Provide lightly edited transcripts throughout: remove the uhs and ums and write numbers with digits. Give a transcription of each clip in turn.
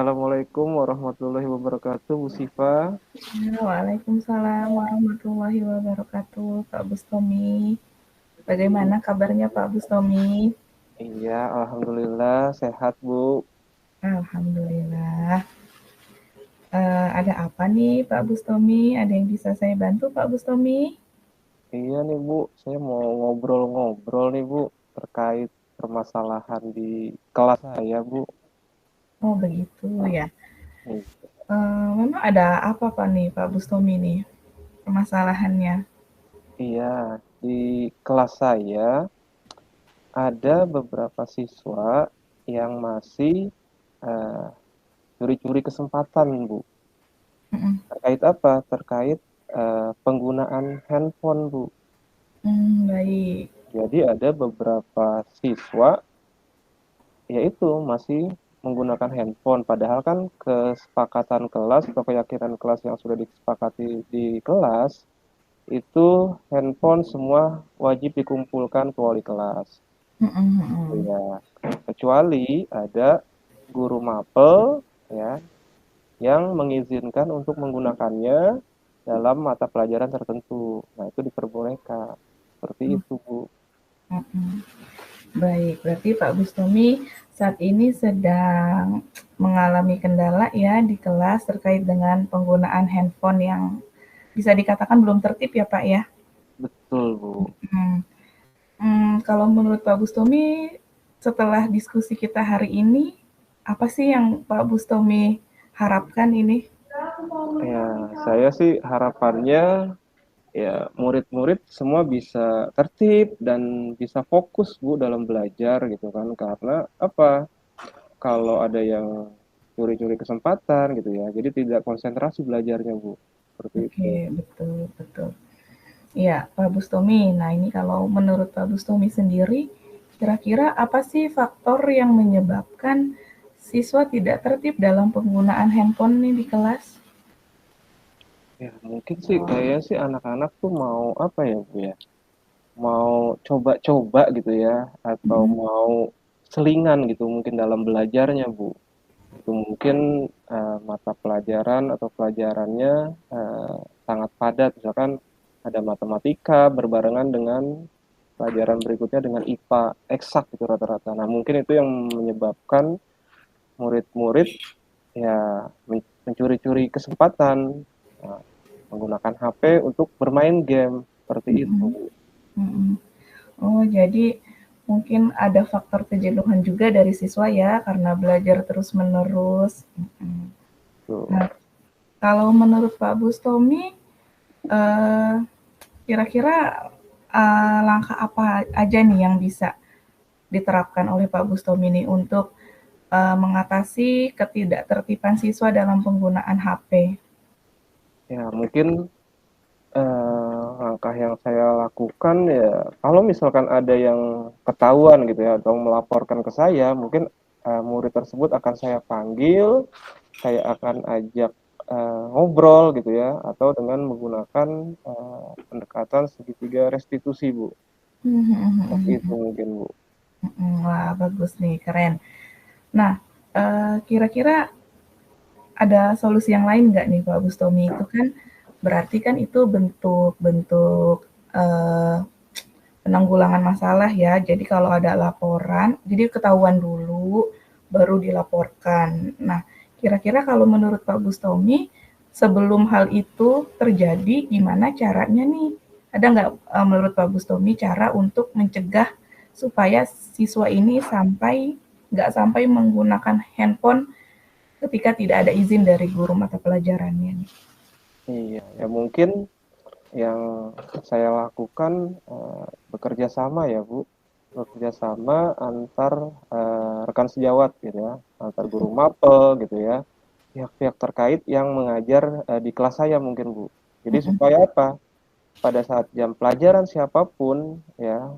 Assalamualaikum warahmatullahi wabarakatuh, Bu Sifa. Waalaikumsalam warahmatullahi wabarakatuh, Pak Bustomi. Bagaimana kabarnya Pak Bustomi? Iya, alhamdulillah sehat, Bu. Alhamdulillah. Ada apa nih Pak Bustomi? Ada yang bisa saya bantu Pak Bustomi? Iya nih, Bu. Saya mau ngobrol-ngobrol nih, Bu, terkait permasalahan di kelas saya, Bu. Oh begitu ya. Nih, Memang ada apa Pak nih Pak Bustomi nih permasalahannya? iya, di kelas saya ada beberapa siswa yang masih eh, curi-curi kesempatan, Bu. Mm-mm. Terkait apa? Terkait penggunaan handphone, Bu. Baik. Jadi ada beberapa siswa yaitu masih menggunakan handphone. Padahal kan kesepakatan kelas atau keyakinan kelas yang sudah disepakati di kelas itu handphone semua wajib dikumpulkan ke wali kelas. Mm-mm, mm-mm. Ya, kecuali ada guru mapel ya yang mengizinkan untuk menggunakannya dalam mata pelajaran tertentu. Nah, itu diperbolehkan. Seperti itu, Bu. Mm-mm. Baik, berarti Pak Bustomi saat ini sedang mengalami kendala ya di kelas terkait dengan penggunaan handphone yang bisa dikatakan belum tertib ya Pak ya. Betul, Bu. Hmm. Kalau menurut Pak Bustomi setelah diskusi kita hari ini, apa sih yang Pak Bustomi harapkan ini? Ya, saya sih harapannya ya murid-murid semua bisa tertib dan bisa fokus Bu dalam belajar gitu kan karena apa kalau ada yang curi-curi kesempatan gitu ya jadi tidak konsentrasi belajarnya Bu seperti itu. Oke, betul, betul. Iya, Pak Bustomi. Nah, ini kalau menurut Pak Bustomi sendiri, kira-kira apa sih faktor yang menyebabkan siswa tidak tertib dalam penggunaan handphone nih di kelas? Ya mungkin sih kayaknya sih anak-anak tuh mau apa ya Bu ya mau coba-coba gitu ya atau Mhm. mau selingan gitu mungkin dalam belajarnya Bu itu mungkin mata pelajaran atau pelajarannya eh, sangat padat misalkan ada matematika berbarengan dengan pelajaran berikutnya dengan IPA eksak itu rata-rata. Nah mungkin itu yang menyebabkan murid-murid ya mencuri-curi kesempatan nah, menggunakan HP untuk bermain game seperti itu. Mhm. Mhm. Oh, jadi mungkin ada faktor kejenuhan juga dari siswa ya, karena belajar terus-menerus. Mhm. Tuh. Nah, kalau menurut Pak Bustomi, eee, kira-kira, langkah apa aja nih yang bisa diterapkan oleh Pak Bustomi nih untuk, mengatasi ketidaktertiban siswa dalam penggunaan HP? Ya mungkin langkah yang saya lakukan ya kalau misalkan ada yang ketahuan gitu ya atau melaporkan ke saya mungkin murid tersebut akan saya panggil saya akan ajak ngobrol gitu ya atau dengan menggunakan pendekatan segitiga restitusi Bu Mhm, mhm, seperti mhm, itu mungkin Bu. mhm. Wah, bagus nih, keren. Nah, kira-kira ada solusi yang lain nggak nih Pak Bustomi? Itu kan berarti kan itu bentuk-bentuk penanggulangan masalah ya. Jadi kalau ada laporan, jadi ketahuan dulu, baru dilaporkan. Nah, kira-kira kalau menurut Pak Bustomi, sebelum hal itu terjadi, gimana caranya nih? Ada nggak menurut Pak Bustomi cara untuk mencegah supaya siswa ini nggak sampai menggunakan handphone ketika tidak ada izin dari guru mata pelajarannya nih. Iya ya mungkin yang saya lakukan bekerja sama ya Bu bekerja sama antar rekan sejawat gitu ya antar guru mapel gitu ya pihak-pihak terkait yang mengajar di kelas saya mungkin Bu. Jadi Mhm, supaya apa? Pada saat jam pelajaran siapapun ya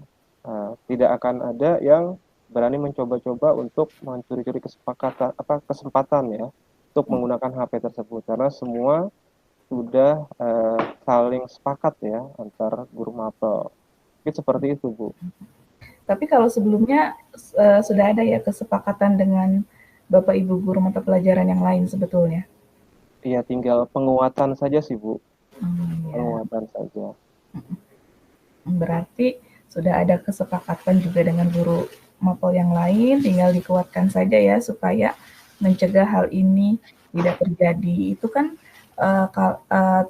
tidak akan ada yang berani mencoba-coba untuk mencuri-curi kesepakatan apa kesempatan ya untuk menggunakan HP tersebut karena semua sudah saling sepakat ya antar guru mapel. Mungkin seperti itu Bu. tapi kalau sebelumnya, sudah ada ya kesepakatan dengan, Bapak Ibu guru mata pelajaran yang lain sebetulnya? Iya, tinggal penguatan saja sih, Bu. Ya. Penguatan saja. Berarti sudah ada kesepakatan juga dengan guru mapel yang lain, tinggal dikuatkan saja ya supaya mencegah hal ini tidak terjadi. Itu kan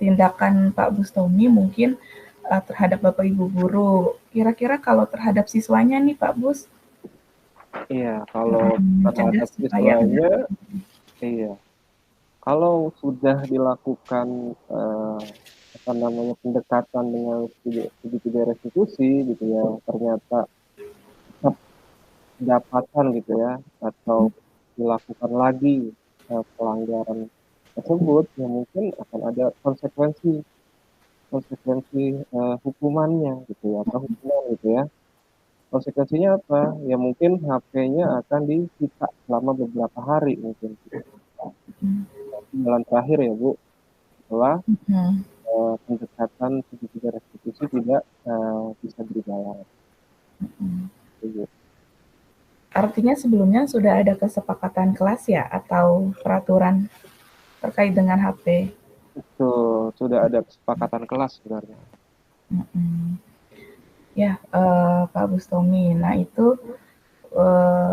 tindakan Pak Bustomi mungkin terhadap Bapak Ibu guru. Kira-kira kalau terhadap siswanya nih Pak Bus, Iya, kalau mencegah terhadap supaya enggak. siswanya, iya. Kalau sudah dilakukan apa namanya pendekatan dengan segitiga restitusi gitu ya, ternyata tetap dapatkan gitu ya, atau dilakukan lagi pelanggaran tersebut, ya mungkin akan ada konsekuensi konsekuensi hukumannya gitu ya, atau hukuman gitu ya. Konsekuensinya apa? Ya mungkin HP-nya akan disita selama beberapa hari mungkin. Bulan terakhir ya Bu, setelah Hmm. pendekatan segitiga restitusi tidak bisa berjalan. Gitu. Artinya sebelumnya sudah ada kesepakatan kelas ya atau peraturan terkait dengan HP? Itu sudah ada kesepakatan kelas sebenarnya. Hmm. Ya, Pak Bustomi. Nah, itu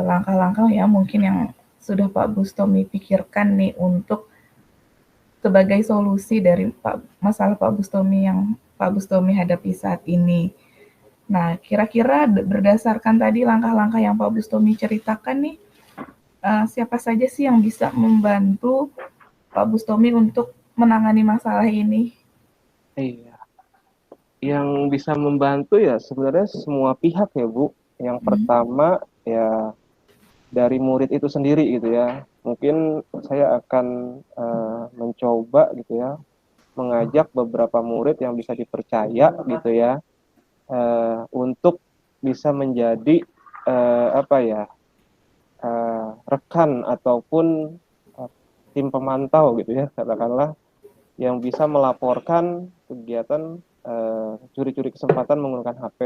langkah-langkah ya mungkin yang sudah Pak Bustomi pikirkan nih untuk sebagai solusi dari masalah Pak Bustomi yang Pak Bustomi hadapi saat ini. Nah, kira-kira berdasarkan tadi langkah-langkah yang Pak Bustomi ceritakan nih, siapa saja sih yang bisa membantu Pak Bustomi untuk menangani masalah ini? Iya. Yang bisa membantu ya sebenarnya semua pihak ya Bu. Yang Hmm. pertama ya dari murid itu sendiri gitu ya. Mungkin saya akan mencoba gitu ya, mengajak beberapa murid yang bisa dipercaya gitu ya, untuk bisa menjadi apa ya, rekan ataupun uh, tim pemantau gitu ya, katakanlah yang bisa melaporkan kegiatan curi-curi kesempatan menggunakan HP.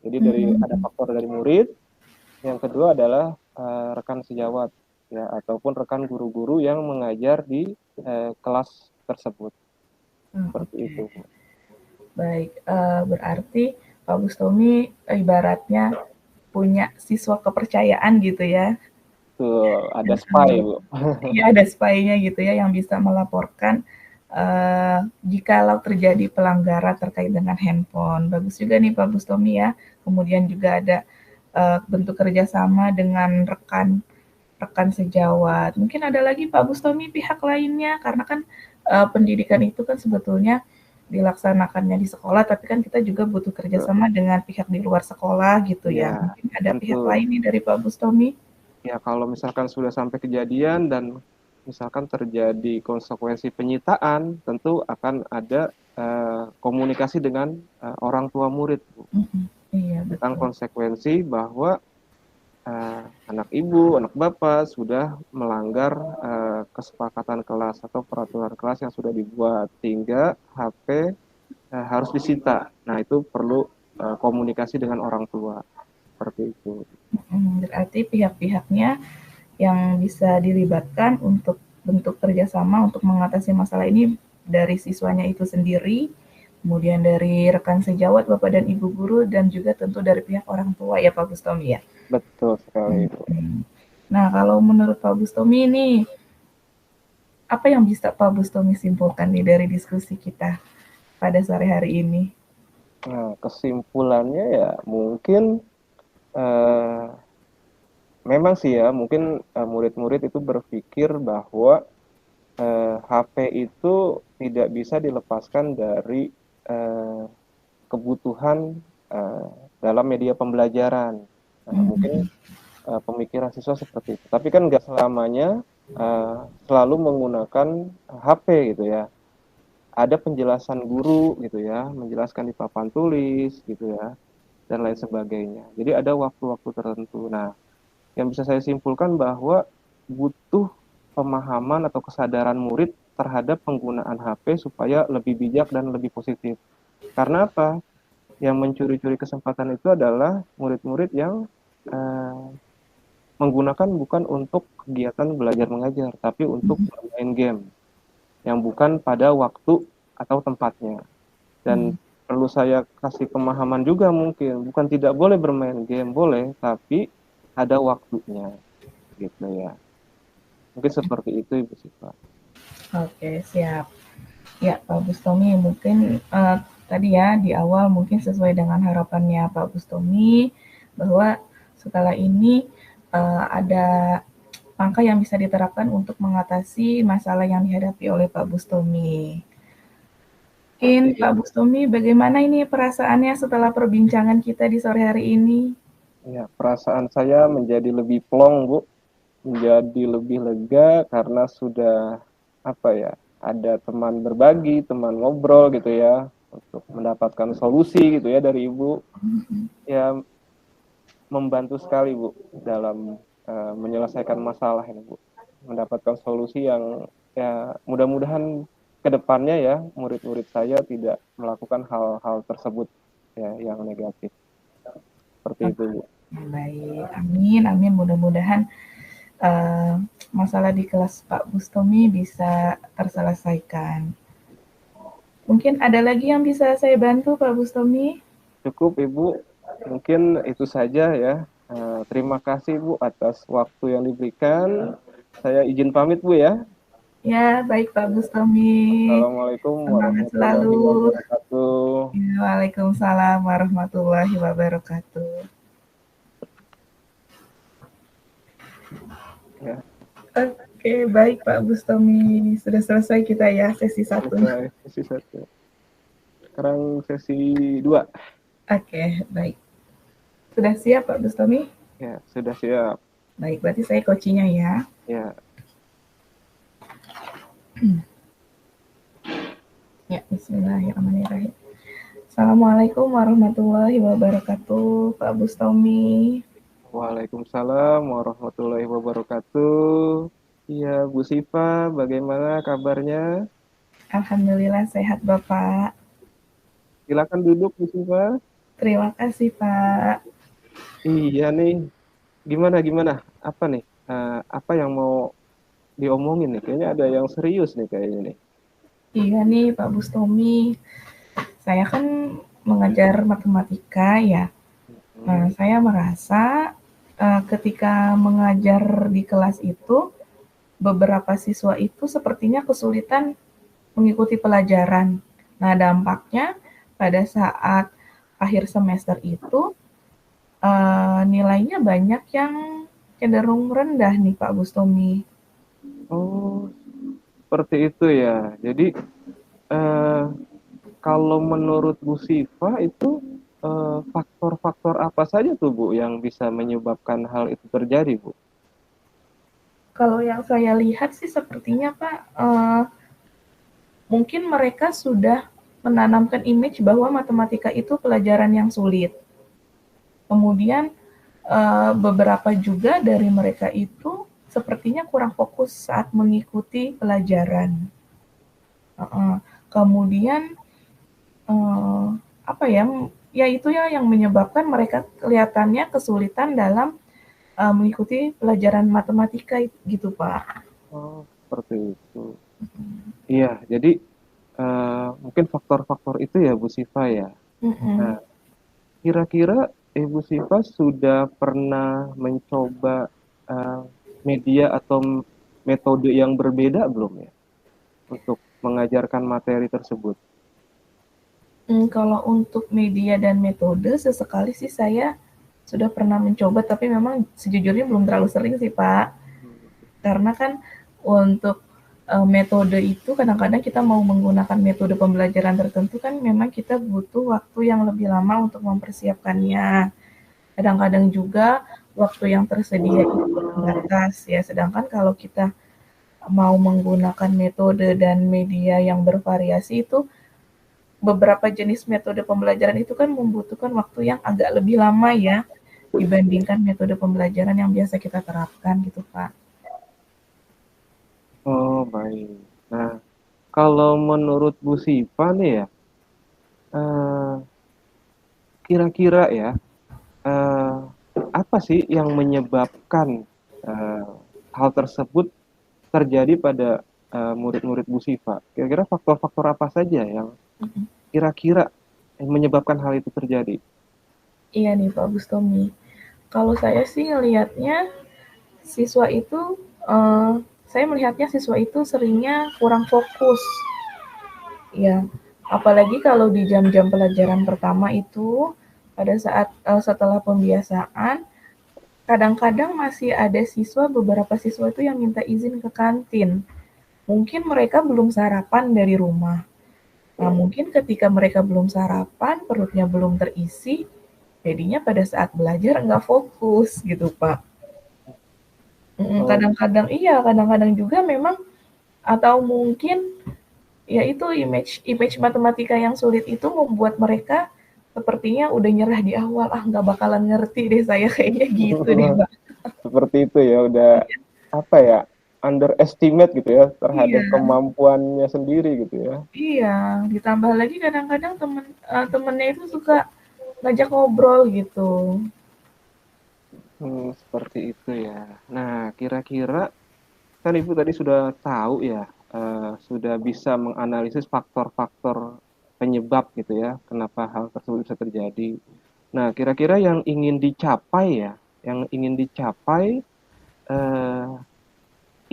Jadi dari ada Hmm. faktor dari murid, yang kedua adalah rekan sejawat ya, ataupun rekan guru-guru yang mengajar di kelas tersebut. Seperti Oke. itu. Baik, berarti Pak Bustomi ibaratnya punya siswa kepercayaan gitu ya. Tuh, ada Dan spy, kalau Bu. iya ada spy-nya gitu ya yang bisa melaporkan jikalau terjadi pelanggaran terkait dengan handphone. Bagus juga nih Pak Bustomi ya. Kemudian juga ada bentuk kerjasama dengan rekan rekan sejawat. Mungkin ada lagi Pak Bustomi pihak lainnya karena kan pendidikan itu kan sebetulnya dilaksanakannya di sekolah, tapi kan kita juga butuh kerjasama dengan pihak di luar sekolah gitu Ya, ya. Mungkin ada tentu. pihak lain nih dari Pak Bustomi. Ya, kalau misalkan sudah sampai kejadian dan misalkan terjadi konsekuensi penyitaan, tentu akan ada komunikasi dengan orang tua murid, Bu, Mhm, iya tentang betul. konsekuensi bahwa anak ibu, anak bapak sudah melanggar kesepakatan kelas atau peraturan kelas yang sudah dibuat, sehingga HP harus disita. Nah, itu perlu komunikasi dengan orang tua, seperti itu. Berarti pihak-pihaknya yang bisa dilibatkan untuk bentuk kerjasama untuk mengatasi masalah ini dari siswanya itu sendiri, kemudian dari rekan sejawat, Bapak dan Ibu guru, dan juga tentu dari pihak orang tua ya Pak Bustomi ya. Betul sekali, Bu. Nah, kalau menurut Pak Bustomi ini, apa yang bisa Pak Bustomi simpulkan nih dari diskusi kita pada sore hari ini? Nah, kesimpulannya ya mungkin eh, memang sih ya, mungkin murid-murid itu berpikir bahwa HP itu tidak bisa dilepaskan dari eh, kebutuhan eh, dalam media pembelajaran. Nah, mungkin Mhm, pemikiran siswa seperti itu. Tapi kan nggak selamanya selalu menggunakan HP gitu ya. Ada penjelasan guru gitu ya, menjelaskan di papan tulis gitu ya, dan lain sebagainya. Jadi ada waktu-waktu tertentu. Nah, yang bisa saya simpulkan bahwa butuh pemahaman atau kesadaran murid terhadap penggunaan HP supaya lebih bijak dan lebih positif. Karena apa? Yang mencuri-curi kesempatan itu adalah murid-murid yang eh, menggunakan bukan untuk kegiatan belajar mengajar, tapi untuk Mhm, bermain game yang bukan pada waktu atau tempatnya. Dan mhm. perlu saya kasih pemahaman juga mungkin, bukan tidak boleh bermain game, boleh, tapi ada waktunya, gitu ya. Mungkin seperti itu Ibu Siva. Oke, siap. Ya, Pak Bustomi, mungkin tadi ya di awal mungkin sesuai dengan harapannya Pak Bustomi bahwa setelah ini ada langkah yang bisa diterapkan untuk mengatasi masalah yang dihadapi oleh Pak Bustomi. Mungkin Iya, Pak Bustomi, bagaimana ini perasaannya setelah perbincangan kita di sore hari ini? iya, perasaan saya menjadi lebih plong, Bu, menjadi lebih lega karena sudah apa ya, ada teman berbagi, teman ngobrol gitu ya, untuk mendapatkan solusi gitu ya dari Ibu. Ya, membantu sekali Bu dalam menyelesaikan masalah ini Bu. Mendapatkan solusi yang ya mudah-mudahan ke depannya ya murid-murid saya tidak melakukan hal-hal tersebut ya yang negatif. Seperti itu Bu. Baik, amin, amin. Mudah-mudahan uh, masalah di kelas Pak Bustomi bisa terselesaikan. Mungkin ada lagi yang bisa saya bantu Pak Bustomi? Cukup Ibu, mungkin itu saja ya. Terima kasih Bu atas waktu yang diberikan. Saya izin pamit Bu ya. Ya, baik Pak Bustomi. Assalamualaikum Semangat warahmatullahi selalu. wabarakatuh. Ya, Waalaikumsalam warahmatullahi wabarakatuh. Ya, Oke, baik Pak Bustomi. Sudah selesai kita ya sesi satu. selesai sesi satu. Sekarang sesi dua. Oke, baik. Sudah siap Pak Bustomi? Ya, sudah siap. Baik, berarti saya coachingnya ya. Ya, Ya, bismillahirrahmanirrahim. Assalamualaikum warahmatullahi wabarakatuh, Pak Bustomi. Waalaikumsalam warahmatullahi wabarakatuh. Iya, Bu Siva, bagaimana kabarnya? Alhamdulillah sehat Bapak. Silakan duduk, Bu Siva. Terima kasih Pak. Iya nih, gimana gimana? Apa nih? Apa yang mau diomongin nih? Kayaknya ada yang serius nih kayaknya nih. Iya nih Pak Bustomi, saya kan mengajar matematika ya. Nah, Hmm. saya merasa ketika mengajar di kelas itu, beberapa siswa itu sepertinya kesulitan mengikuti pelajaran. Nah, dampaknya pada saat akhir semester itu nilainya banyak yang cenderung rendah nih Pak Bustomi. Oh, seperti itu ya. Jadi eh, kalau menurut Bu Siva itu faktor-faktor apa saja tuh Bu yang bisa menyebabkan hal itu terjadi Bu? Kalau yang saya lihat sih sepertinya Pak, mungkin mereka sudah menanamkan image bahwa matematika itu pelajaran yang sulit. Kemudian beberapa juga dari mereka itu sepertinya kurang fokus saat mengikuti pelajaran. Kemudian eh, apa ya? Ya itu ya yang menyebabkan mereka kelihatannya kesulitan dalam mengikuti pelajaran matematika gitu Pak. Oh, seperti itu. Iya, jadi mungkin faktor-faktor itu ya Bu Siva ya. Nah, Mm-mm. kira-kira Ibu Siva sudah pernah mencoba eh, media atau metode yang berbeda belum ya untuk mengajarkan materi tersebut? Kalau untuk media dan metode sesekali sih saya sudah pernah mencoba, tapi memang sejujurnya belum terlalu sering sih Pak. Karena kan untuk metode itu kadang-kadang kita mau menggunakan metode pembelajaran tertentu kan memang kita butuh waktu yang lebih lama untuk mempersiapkannya. Kadang-kadang juga waktu yang tersedia itu terbatas ya. Sedangkan kalau kita mau menggunakan metode dan media yang bervariasi itu beberapa jenis metode pembelajaran itu kan membutuhkan waktu yang agak lebih lama ya dibandingkan metode pembelajaran yang biasa kita terapkan gitu Pak. Oh, baik. Nah, kalau menurut Bu Siva nih ya, kira-kira ya, eh, apa apa sih yang menyebabkan hal tersebut terjadi pada murid-murid Bu Sifa? Kira-kira faktor-faktor apa saja yang kira-kira menyebabkan hal itu terjadi? Iya nih Pak Bustomi. Kalau saya sih ngelihatnya siswa itu, saya melihatnya siswa itu seringnya kurang fokus. Ya, apalagi kalau di jam-jam pelajaran pertama itu, pada saat setelah pembiasaan, kadang-kadang masih ada beberapa siswa itu yang minta izin ke kantin. Mungkin mereka belum sarapan dari rumah. Nah, mungkin ketika mereka belum sarapan, perutnya belum terisi, jadinya pada saat belajar nggak fokus gitu, Pak. Oh, Kadang-kadang iya, kadang-kadang juga memang atau mungkin ya itu image image matematika yang sulit itu membuat mereka sepertinya udah nyerah di awal, ah nggak bakalan ngerti deh saya kayaknya gitu deh, Mbak. seperti itu ya, udah apa ya, underestimate gitu ya terhadap Iya, kemampuannya sendiri gitu ya. iya, ditambah lagi kadang-kadang temennya itu suka ngajak ngobrol gitu. Seperti itu ya. Nah, kira-kira kan Ibu tadi sudah tahu ya, sudah bisa menganalisis faktor-faktor penyebab gitu ya, kenapa hal tersebut bisa terjadi. Nah, kira-kira yang ingin dicapai ya, yang ingin dicapai eh,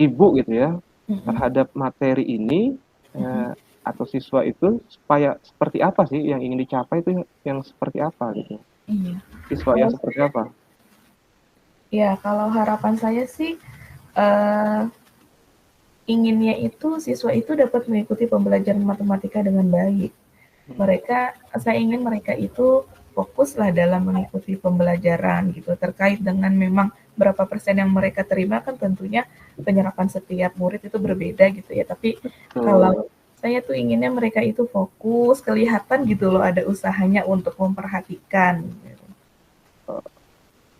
Ibu gitu ya, Mhm, terhadap materi ini mhm, atau siswa itu supaya seperti apa sih yang ingin dicapai itu yang seperti apa gitu? iya. Siswa yang Kalau seperti saya apa? ya kalau harapan saya sih, eee, inginnya itu siswa itu dapat mengikuti pembelajaran matematika dengan baik. Mereka saya ingin mereka itu fokuslah dalam mengikuti pembelajaran gitu, terkait dengan memang berapa persen yang mereka terima kan tentunya penyerapan setiap murid itu berbeda gitu ya, tapi kalau Betul. saya tuh inginnya mereka itu fokus, kelihatan gitu loh ada usahanya untuk memperhatikan gitu.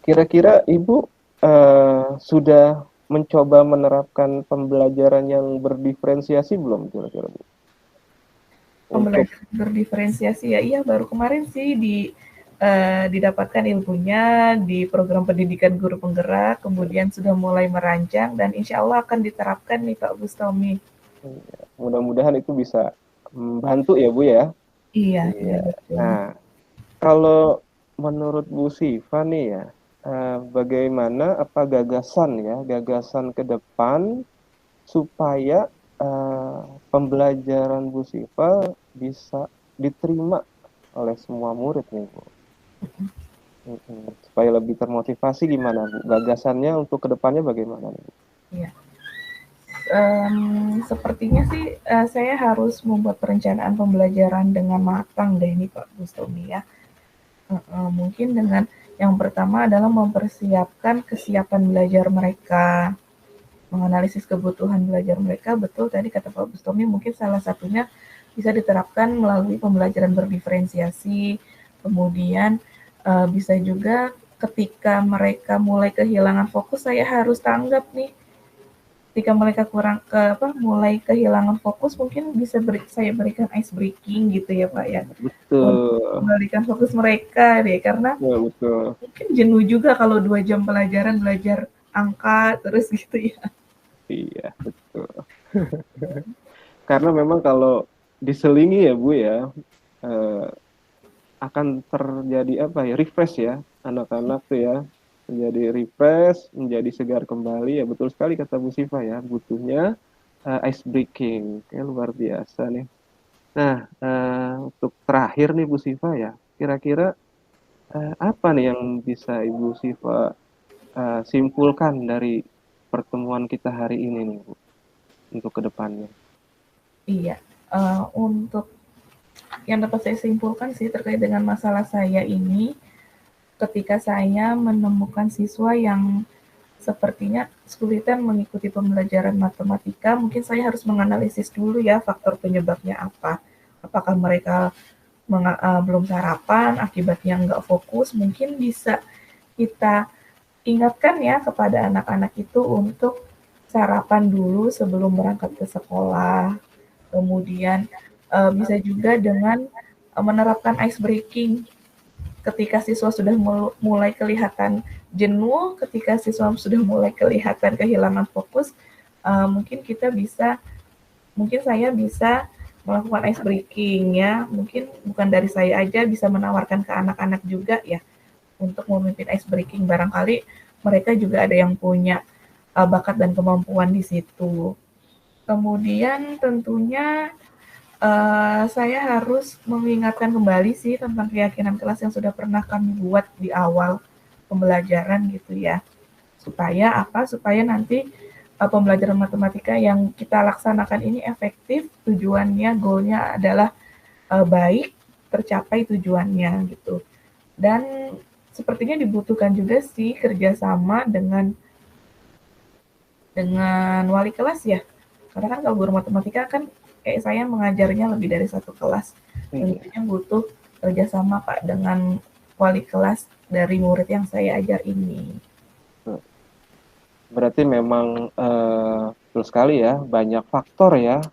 Kira-kira Ibu sudah mencoba menerapkan pembelajaran yang berdiferensiasi belum kira-kira Bu? Untuk Pembelajaran berdiferensiasi ya, iya baru kemarin sih didapatkan ilmunya di program pendidikan guru penggerak, kemudian sudah mulai merancang dan insya Allah akan diterapkan nih Pak Bustomi. mudah-mudahan itu bisa membantu ya Bu ya. Iya, iya Iya. betul. Nah, kalau menurut Bu Siva nih ya, bagaimana apa gagasan ya, gagasan ke depan supaya pembelajaran Bu Siva bisa diterima oleh semua murid nih Bu. Supaya lebih termotivasi gimana Bu? Gagasannya untuk kedepannya bagaimana nih Bu? Iya. Sepertinya sih saya harus membuat perencanaan pembelajaran dengan matang deh ini Pak Bustomi ya. Mungkin dengan yang pertama adalah mempersiapkan kesiapan belajar mereka, menganalisis kebutuhan belajar mereka. Betul tadi kata Pak Bustomi, mungkin salah satunya bisa diterapkan melalui pembelajaran berdiferensiasi. Kemudian bisa juga ketika mereka mulai kehilangan fokus, saya harus tanggap nih. Ketika mereka mulai kehilangan fokus, mungkin bisa saya berikan ice breaking gitu ya Pak ya, untuk Betul, kembalikan fokus mereka deh, karena ya betul. mungkin jenuh juga kalau 2 jam pelajaran belajar angka terus gitu ya. Iya, betul. Karena memang kalau diselingi ya Bu ya, eh, akan terjadi apa ya, refresh ya, anak-anak tuh ya, menjadi refresh, menjadi segar kembali ya, betul sekali kata Bu Siva ya, butuhnya ice breaking, kayak luar biasa nih. Nah, untuk terakhir nih Bu Siva ya, kira-kira apa nih yang bisa Ibu Siva simpulkan dari pertemuan kita hari ini nih Bu, untuk kedepannya? Iya, untuk yang dapat saya simpulkan sih terkait dengan masalah saya ini, ketika saya menemukan siswa yang sepertinya kesulitan mengikuti pembelajaran matematika, mungkin saya harus menganalisis dulu ya faktor penyebabnya apa. Apakah mereka belum sarapan, akibatnya nggak fokus, mungkin bisa kita ingatkan ya kepada anak-anak itu untuk sarapan dulu sebelum berangkat ke sekolah. Kemudian bisa juga dengan menerapkan ice breaking ketika siswa sudah mulai kelihatan jenuh, ketika siswa sudah mulai kelihatan kehilangan fokus, mungkin saya bisa melakukan ice breaking ya. Mungkin bukan dari saya aja, bisa menawarkan ke anak-anak juga ya untuk memimpin ice breaking. Barangkali mereka juga ada yang punya bakat dan kemampuan di situ. Kemudian tentunya saya harus mengingatkan kembali sih tentang keyakinan kelas yang sudah pernah kami buat di awal pembelajaran gitu ya. Supaya apa? Supaya nanti pembelajaran matematika yang kita laksanakan ini efektif, tujuannya, goalnya adalah baik, tercapai tujuannya gitu. Dan sepertinya dibutuhkan juga sih kerjasama dengan wali kelas ya. Karena kan kalau guru matematika kan kayak saya mengajarnya lebih dari satu kelas. Iya. Tentunya butuh kerjasama Pak dengan wali kelas dari murid yang saya ajar ini. Berarti memang betul sekali ya, banyak faktor ya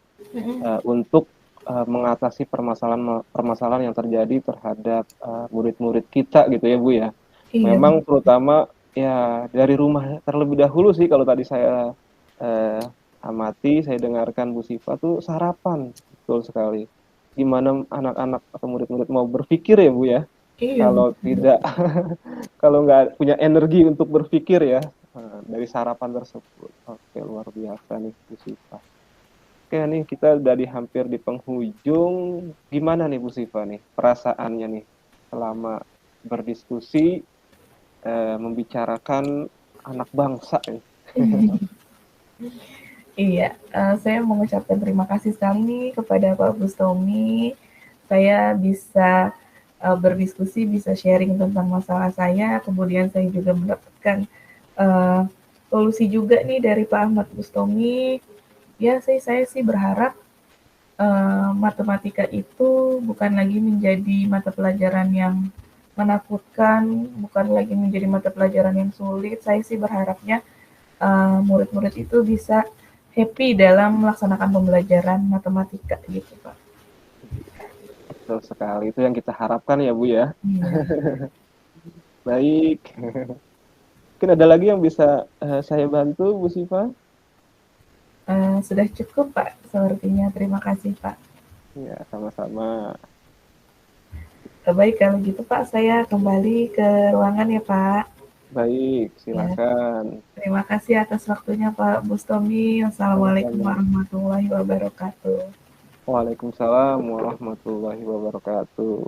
untuk mengatasi permasalahan yang terjadi terhadap murid-murid kita gitu ya Bu ya. Iya, Memang terutama ya dari rumah terlebih dahulu sih kalau tadi saya eh, amati, saya dengarkan Bu Siva tuh sarapan, betul sekali. Gimana anak-anak atau murid-murid mau berpikir ya Bu ya, iya kalau betul. tidak kalau nggak punya energi untuk berpikir ya dari sarapan tersebut. Oke, luar biasa nih Bu Siva. Oke nih kita udah hampir di penghujung. Gimana nih Bu Siva nih perasaannya nih selama berdiskusi membicarakan anak bangsa nih. Iya, saya mengucapkan terima kasih sekali nih kepada Pak Bustomi. Saya bisa berdiskusi, bisa sharing tentang masalah saya, kemudian saya juga mendapatkan uh, solusi juga nih dari Pak Ahmad Bustomi. Ya, saya sih berharap matematika itu bukan lagi menjadi mata pelajaran yang menakutkan, bukan lagi menjadi mata pelajaran yang sulit. Saya sih berharapnya murid-murid itu bisa happy dalam melaksanakan pembelajaran matematika gitu Pak. Betul sekali. Itu yang kita harapkan ya Bu ya. Iya. Baik. Mungkin ada lagi yang bisa saya bantu Bu Siva? Sudah cukup Pak, sepertinya. Terima kasih Pak. Ya, sama-sama. Baik kalau gitu Pak, saya kembali ke ruangan ya Pak. Baik, Ya, silakan. terima kasih atas waktunya Pak Bustomi. Wassalamualaikum Sama-sama. warahmatullahi wabarakatuh. Waalaikumsalam warahmatullahi wabarakatuh.